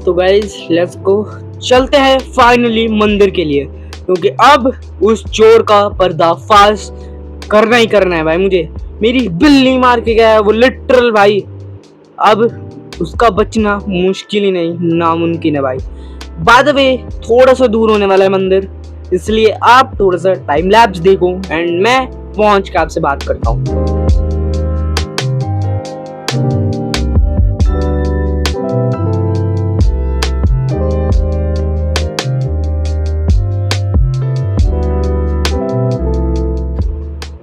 तो guys let's go, चलते हैं फाइनली मंदिर के लिए, क्योंकि अब उस चोर का पर्दाफाश करना ही करना है भाई। मुझे मेरी बिल्ली मार के गया है वो लिटरल भाई, अब उसका बचना मुश्किल ही नहीं नामुमकिन है भाई। बाय द वे थोड़ा सा दूर होने वाला है मंदिर, इसलिए आप थोड़ा सा टाइम लैप्स देखो एंड मैं पहुंच के आपसे बात करता हूँ।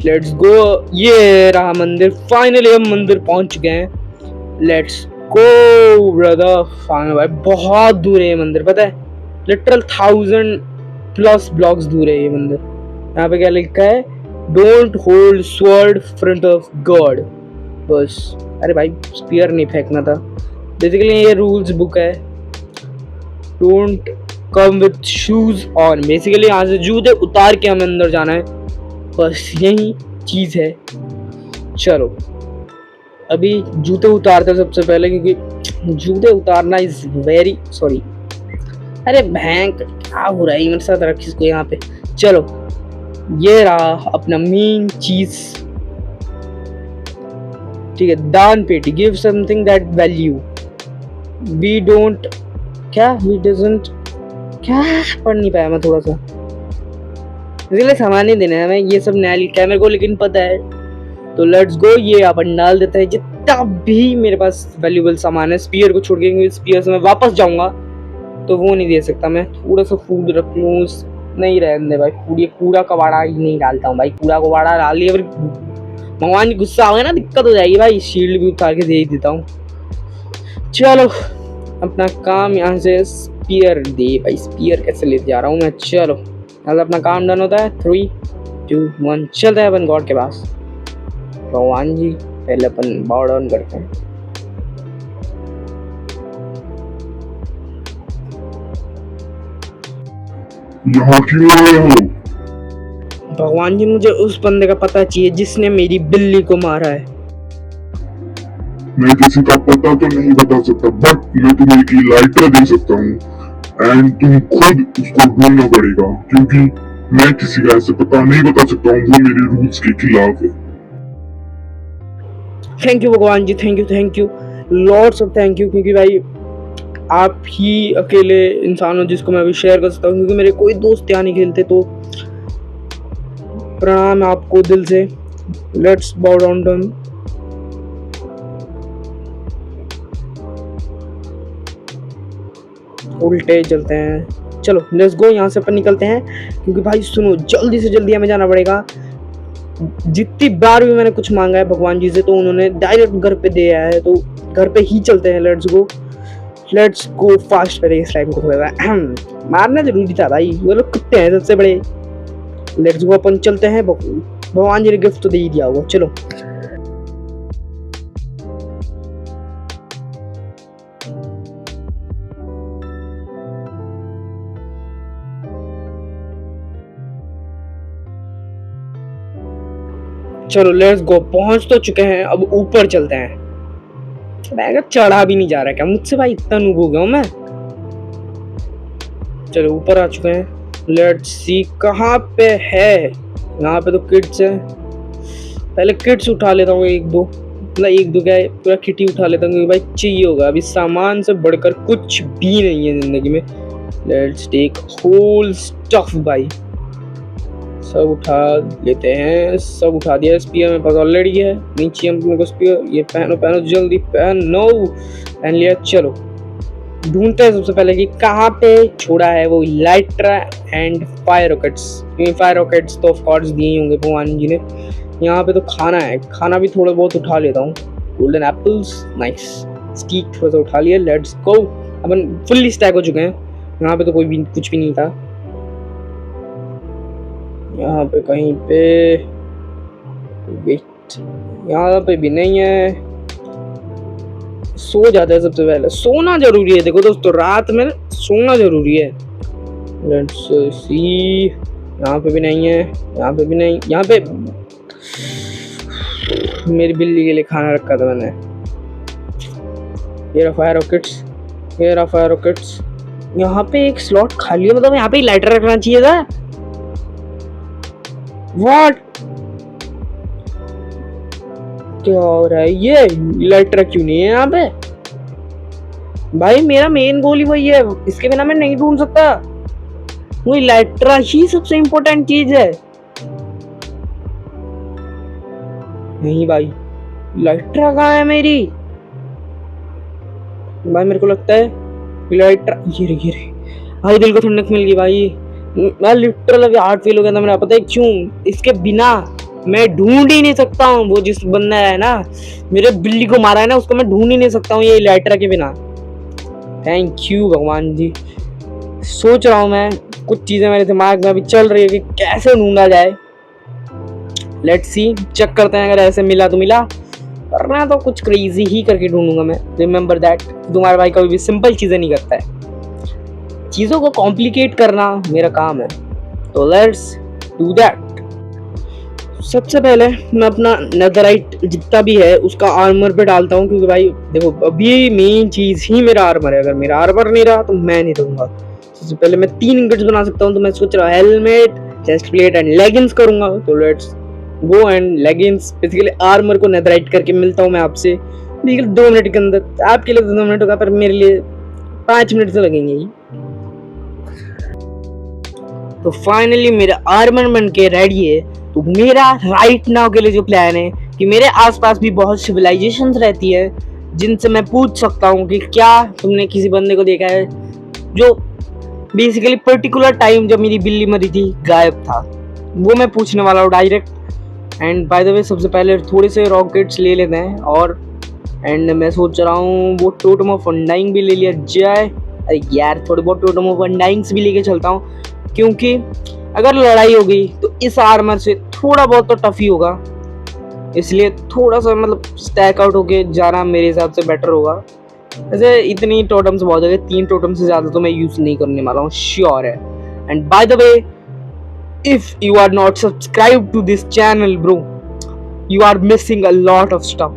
लेट्स गो, ये रहा मंदिर। फाइनली हम मंदिर पहुंच चुके हैं। Let's go brother. फाइनल भाई बहुत दूर है ये मंदिर, पता है लिटरल 1000+ ब्लॉक्स दूर है ये मंदिर। यहाँ पे क्या लिखा है, don't hold sword front of God. बस अरे भाई स्पीयर नहीं फेंकना था। बेसिकली ये रूल्स बुक है, don't come with shoes on. Basically यहाँ से जूते उतार के हमें अंदर जाना है, बस यही चीज है। चलो अभी जूते उतारते हैं सबसे पहले, क्योंकि जूते उतारना इज वेरी सॉरी। अरे भैंक क्या हो रहा है मेरे साथ, रख इसको यहाँ पे। चलो ये रहा अपना मेन चीज, ठीक है। दान पेटी, give something that value. We don't क्या वी डजंट क्या पढ़ नहीं पाया मैं थोड़ा सा, इसलिए सामान ही देना है हमें। ये सब नया लिखा है मेरे को लेकिन पता है। तो लेट्स गो, ये अपन डाल देते हैं जितना भी मेरे पास वैल्यूएबल सामान है। स्पीयर को छोड़ के, स्पीयर से मैं वापस जाऊंगा तो वो नहीं दे सकता मैं। थोड़ा सा फूड रख लूँ, नहीं रहने भाई फूड, ये कूड़ा कबाड़ा ही नहीं डालता हूँ भाई। कूड़ा कबाड़ा डाल दिया फिर भगवान जी गुस्सा हो गया ना, दिक्कत हो जाएगी भाई। शील्ड भी उतार के दे ही देता हूँ। चलो अपना काम यहाँ से स्पीयर दे भाई, स्पीयर कैसे लेते जा रहा हूँ मैं। चलो अब अपना काम डन होता है। 3, 2, 1 चलते हैं अपन गॉड के पास। भगवान जी पहले अपन बाव डाउन करते हैं। यहाँ क्यों आए हो? भगवान जी मुझे उस बंदे का पता चाहिए जिसने मेरी बिल्ली को मारा है। मैं किसी का पता तो नहीं बता सकता, बट मैं तुम्हें एक लाइटर दे सकता हूँ एंड तुम खुद उसको ढूंढना पड़ेगा, क्योंकि मैं किसी का ऐसे पता नहीं बता सकता हूँ, वो मेरे रूल्स के खिलाफ है। थैंक यू भगवान ji, thank you lords of thank you, क्योंकि भाई आप ही अकेले इंसान हो जिसको मैं अभी शेयर कर सकता हूँ, क्योंकि मेरे कोई दोस्त यहाँ नहीं खेलते। तो प्रणाम आपको दिल से। लेट्स बाउ डाउन डन। उल्टे चलते हैं। चलो लेट्स गो, यहाँ से अपन निकलते हैं, क्योंकि भाई सुनो जल्दी से जल्दी हमें जाना पड़ेगा। जितनी बार भी मैंने कुछ मांगा है भगवान जी से तो उन्होंने डायरेक्ट घर पे दे आया है, तो घर पे ही चलते हैं। लेट्स गो फास्ट करें इस टाइम को थोड़ा सा। मारना जरूरी था भाई, वो लोग कुत्ते हैं सबसे बड़े। लेट्स गो अपन चलते हैं। भगवान जी ने गिफ्ट तो दे ही दिया होगा। चलो चलो लेट्स गो, पहुंच तो चुके हैं, अब ऊपर चलते हैं। मैं चढ़ा भी नहीं जा रहा क्या मुझसे भाई, इतना नूब हो गया हूं मैं। चलो ऊपर आ चुके हैं। लेट्स सी कहाँ पे है। यहाँ पे तो किड्स है, पहले किड्स उठा लेता हूँ एक दो, मतलब एक दो क्या है, पूरा किटी उठा लेता हूँ, क्योंकि भाई चाहिए होगा। अभी सामान से बढ़कर कुछ भी नहीं है जिंदगी में। लेट्स टेक होल स्टफ भाई, सब उठा लेते हैं। सब उठा दिया। स्पीयर मेरे पास ऑलरेडी है। नीचे हम लोग को स्पीयर, ये पहनो जल्दी पहनो। पहन लिया। चलो ढूंढते हैं सबसे पहले कि कहाँ पे छोड़ा है वो lighter and fire rockets. Fire rockets तो ऑफ कोर्स दिए होंगे भगवान जी ने। यहाँ पे तो खाना है, खाना भी थोड़ा बहुत उठा लेता हूँ। गोल्डन एप्पल्स नाइस, स्टीक थोड़ा सा उठा लिया। Let's go, upon fully stack हो चुके हैं। यहाँ पे तो कोई भी कुछ भी नहीं था। यहाँ पे कहीं पे वेट, यहाँ पे भी नहीं है। सो जाता है सबसे पहले, सोना जरूरी है। देखो दोस्तों रात में सोना जरूरी है। लेट्स सी, यहाँ पे भी नहीं है, यहाँ पे भी नहीं। यहाँ पे मेरी बिल्ली के लिए खाना रखा था मैंने। ये फायर रॉकेट्स, ये रहा फायर रॉकेट्स। यहाँ पे एक स्लॉट खाली है, मतलब यहाँ पे लाइटर रखना चाहिए था। व्हाट, क्या हो रहा है? ये लाइटर क्यों नहीं है यहाँ पे? भाई मेरा मेन गोल ही वही है, इसके बिना मैं नहीं ढूंढ सकता। वही लाइटर ही सबसे इम्पोर्टेंट चीज है। नहीं भाई, लाइटर कहाँ है मेरी? भाई मेरे को लगता है लाइटर ये रे। भाई दिल को ठंडक मिल गई भाई। मैं लिटरल अभी हार्ट फील हो गया था मेरा, पता है क्यों? इसके बिना मैं ढूंढ ही नहीं सकता हूँ। वो जिस बंदा है ना मेरे बिल्ली को मारा है ना, उसको मैं ढूंढ ही नहीं सकता हूँ ये लाइटर के बिना। थैंक यू भगवान जी। सोच रहा हूँ मैं, कुछ चीजें मेरे दिमाग में अभी चल रही है कि कैसे ढूंढा जाए। लेट्स सी, चेक करते हैं, अगर ऐसे मिला तो मिला, वरना तो कुछ क्रेजी ही करके ढूंढूंगा मैं। रिमेंबर दैट, तुम्हारा भाई कभी भी सिंपल चीजें नहीं करता है, चीजों को कॉम्प्लिकेट करना मेरा काम है। तो लेट्स डू दैट। सबसे पहले मैं अपना नेदरराइट जितना भी है उसका आर्मर पे डालता हूँ, क्योंकि भाई देखो अभी मेन चीज ही मेरा आर्मर है। अगर मेरा आर्मर नहीं रहा तो मैं नहीं दूंगा। सबसे पहले मैं 3 इंगट्स बना सकता हूँ, तो मैं सोच रहा हूँ helmet, chest plate and leggings करूंगा। तो let's go and leggings. Basically armour को नेदरराइट करके मिलता हूँ मैं आपसे बेसिकली 2 मिनट के अंदर। आपके लिए तो 2 मिनट होगा, पर मेरे लिए 5 मिनट तो लगेंगे ही। तो फाइनली मेरा आर्मर बन के रेडी है। तो मेरा राइट नाउ के लिए जो प्लान है कि मेरे आसपास भी बहुत सिविलाइजेशन रहती है जिनसे मैं पूछ सकता हूँ कि क्या तुमने किसी बंदे को देखा है जो बेसिकली पर्टिकुलर टाइम जब मेरी बिल्ली मरी थी गायब था। वो मैं पूछने वाला हूँ डायरेक्ट। एंड बाय द वे सबसे पहले थोड़े से रॉकेट्स ले लेते हैं, और एंड मैं सोच रहा हूँ वो टोटम ऑफ अनडाइंग भी ले लिया जाए। अरे यार थोड़े बहुत टोटम ऑफ अनडाइंग्स भी लेके चलता हूँ, क्योंकि अगर लड़ाई हो गई तो इस आर्मर से थोड़ा बहुत तो टफ ही होगा, इसलिए थोड़ा सा मतलब स्टैक आउट होके जाना मेरे हिसाब से बेटर होगा। वैसे इतनी टोटम्स बहुत हो गए, 3 टोटम से ज़्यादा तो मैं यूज़ नहीं करने वाला हूँ, श्योर है। And by the way, if you are not subscribe to this channel bro, you are missing a lot of stuff.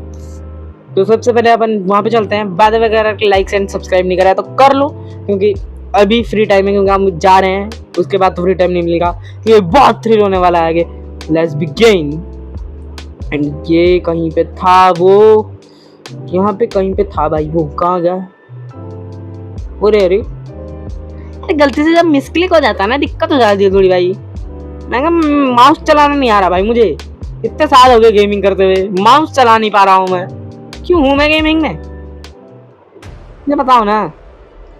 तो सबसे पहले अपन वहाँ पे चलते हैं। बाय द वे अगर लाइक एंड सब्सक्राइब नहीं करा है तो कर लो, क्योंकि अभी फ्री टाइम है, क्योंकि हम जा रहे हैं, उसके बाद तो फ्री टाइम नहीं मिलेगा। ये बहुत थ्रिल होने वाला है आगे। Let's begin. एंड ये कहीं पे था, वो यहाँ पे कहीं पे था भाई। वो कहाँ गया? अरे अरे गलती से जब मिसक्लिक हो जाता है ना दिक्कत हो जाती है थोड़ी भाई। मैं कहा माउस चलाना नहीं आ रहा भाई मुझे, इतने साल हो गए गेमिंग करते हुए, माउस चला नहीं पा रहा हूँ मैं। क्यों हूँ मैं गेमिंग में, मुझे बताओ ना।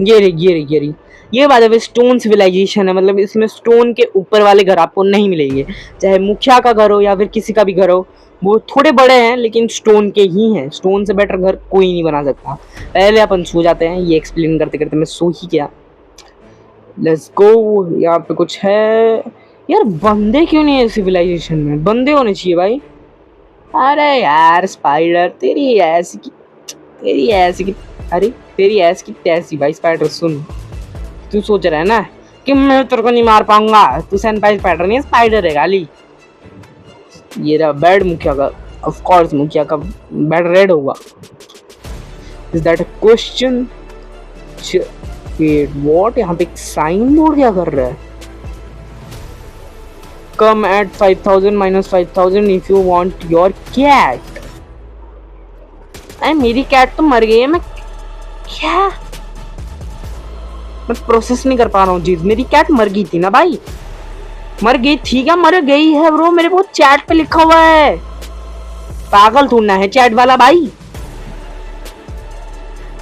ये बात है, स्टोन सिविलाइजेशन है, मतलब इसमें स्टोन के ऊपर वाले घर आपको नहीं मिलेंगे। चाहे मुखिया का घर हो या फिर किसी का भी घर हो, वो थोड़े बड़े हैं लेकिन स्टोन के ही हैं। स्टोन से बेटर घर कोई नहीं बना सकता। पहले अपन सो जाते हैं, ये एक्सप्लेन करते करते मैं सो ही गया। Let's go. यहाँ पे कुछ है यार, बंदे क्यों नहीं है सिविलाइजेशन में? बंदे होने चाहिए भाई। अरे यार स्पाइडर, तेरी ऐसी की अरे तेरी ऐसी की तैसी भाई। स्पाइडर सुन, तू सोच रहा है ना कि मैं तेरे को नहीं मार पाऊंगा, तू सेनपाई स्पाइडर नहीं है, स्पाइडर है गाली। ये रहा बेड मुखिया का, ऑफ कोर्स मुखिया का बेड रेड होगा। Is that a question? Wait what, यहाँ पे एक साइन बोर्ड क्या कर रहा है? Come at 5000 - 5000 if you want your cat. अरे मेरी कैट तो मर गई है, मैं क्या, मैं प्रोसेस नहीं कर पा रहा हूँ चीज। मेरी कैट मर गई थी ना भाई, मर गई थी क्या? मर गई है ब्रो, मेरे को चैट पे लिखा हुआ है। पागल थोड़ा है चैट वाला भाई।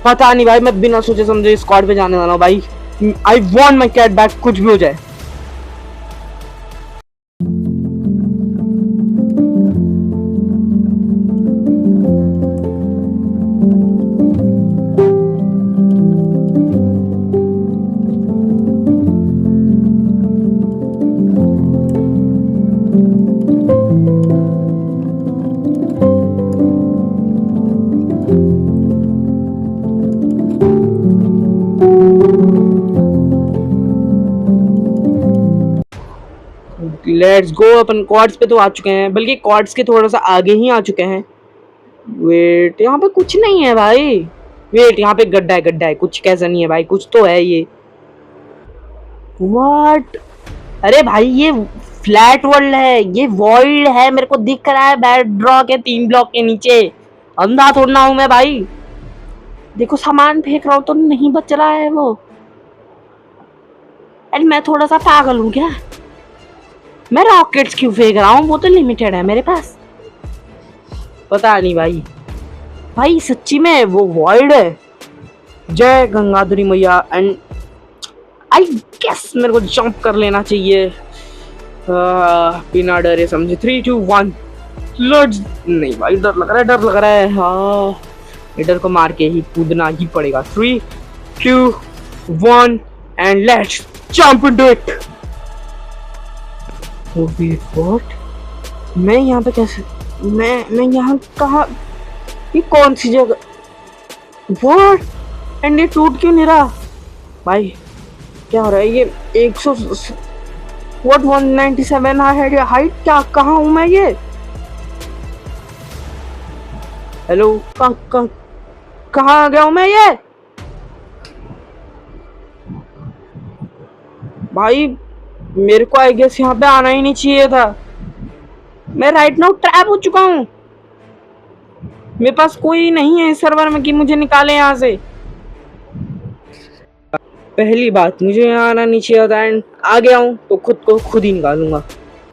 पता नहीं भाई, मैं बिना सोचे समझे स्क्वाड पे जाने वाला हूँ भाई। I want my cat back, कुछ भी हो जाए। Let's go. अपन क्वाड्स पे तो आ चुके हैं, बल्कि क्वाड्स के थोड़ा सा आगे ही आ चुके हैं। वेट, यहाँ पे कुछ नहीं है भाई। वेट, यहाँ पे गड्ढा है, कुछ कैसा नहीं है भाई, कुछ तो है ये। व्हाट? अरे भाई ये फ्लैट वर्ल्ड है, ये वॉइड है, मेरे को दिख रहा है बेड रॉक के 3 ब्लॉक के नीचे। अंधा थोड़ा हूं मैं भाई। देखो सामान फेंक रहा हूं तो नहीं बच रहा है वो। अरे मैं थोड़ा सा पागल हूँ क्या? मैं रॉकेट्स क्यों फेंक रहा हूँ? वो तो लिमिटेड है मेरे पास। पता नहीं भाई। भाई सच्ची में वो वॉइड है। जय गंगाधरी मैया। एंड आई गेस मेरे को जंप कर लेना चाहिए बिना डरे समझे। 3 2 1 लेट्स। नहीं भाई डर लग रहा है, डर लग रहा है। हाँ डर को मार के ही कूदना ही पड़ेगा। 3 2 1 and let's jump into it. What? मैं यहाँ पे कैसे? मैं यहाँ कहाँ? ये कौन सी जगह? व्हाट? एंड ये टूट क्यों नहीं रहा भाई? क्या हो रहा है? ये 100 व्हाट 197 है हाइट। क्या कहाँ हूँ मैं? ये हेलो कहाँ आ गया हूँ मैं? ये भाई मेरे को आई गेस यहाँ पे आना ही नहीं चाहिए था। मैं राइट नाउ ट्रैप हो चुका हूँ। मेरे पास कोई नहीं है इस सर्वर में कि मुझे निकाले यहाँ से। पहली बात मुझे यहाँ आना नहीं चाहिए था एंड आ गया हूँ तो खुद को खुद ही निकालूंगा।